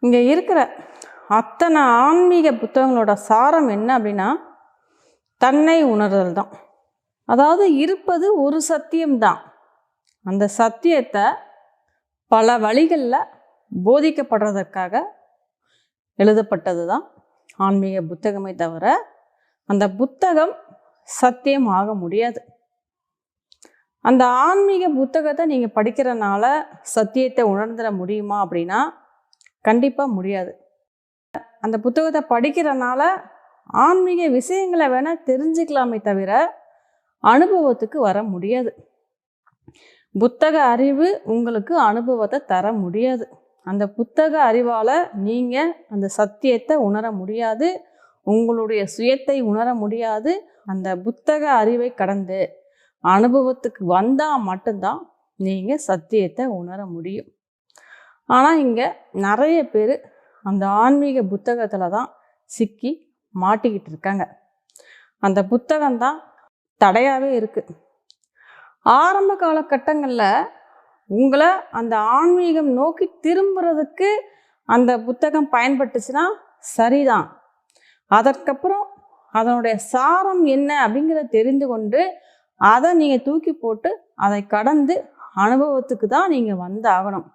இங்கே இருக்கிற அத்தனை ஆன்மீக புத்தகங்களோட சாரம் என்ன அப்படின்னா, தன்னை உணர்தல் தான். அதாவது இருப்பது ஒரு சத்தியம்தான். அந்த சத்தியத்தை பல வழிகளில் போதிக்கப்படுறதற்காக எழுதப்பட்டது தான் ஆன்மீக புத்தகமே தவிர, அந்த புத்தகம் சத்தியம் ஆக முடியாது. அந்த ஆன்மீக புத்தகத்தை நீங்கள் படிக்கிறனால சத்தியத்தை உணர்ந்துட முடியுமா அப்படின்னா கண்டிப்பாக முடியாது. அந்த புத்தகத்தை படிக்கிறனால ஆன்மீக விஷயங்களை வேணால் தெரிஞ்சுக்கலாமே தவிர அனுபவத்துக்கு வர முடியாது. புத்தக அறிவு உங்களுக்கு அனுபவத்தை தர முடியாது. அந்த புத்தக அறிவால் நீங்கள் அந்த சத்தியத்தை உணர முடியாது, உங்களுடைய சுயத்தை உணர முடியாது. அந்த புத்தக அறிவை கடந்து அனுபவத்துக்கு வந்தால் மட்டும்தான் நீங்கள் சத்தியத்தை உணர முடியும். ஆனால் இங்கே நிறைய பேர் அந்த ஆன்மீக புத்தகத்தில் தான் சிக்கி மாட்டிக்கிட்டு இருக்காங்க. அந்த புத்தகம்தான் தடையாகவே இருக்குது. ஆரம்ப காலகட்டங்களில் உங்களை அந்த ஆன்மீகம் நோக்கி திரும்புறதுக்கு அந்த புத்தகம் பயன்பட்டுச்சுன்னா சரிதான். அதற்கப்புறம் அதனுடைய சாரம் என்ன அப்படிங்கிறத தெரிந்து கொண்டு அதை நீங்கள் தூக்கி போட்டு அதை கடந்து அனுபவத்துக்கு தான் நீங்கள் வந்து ஆகணும்.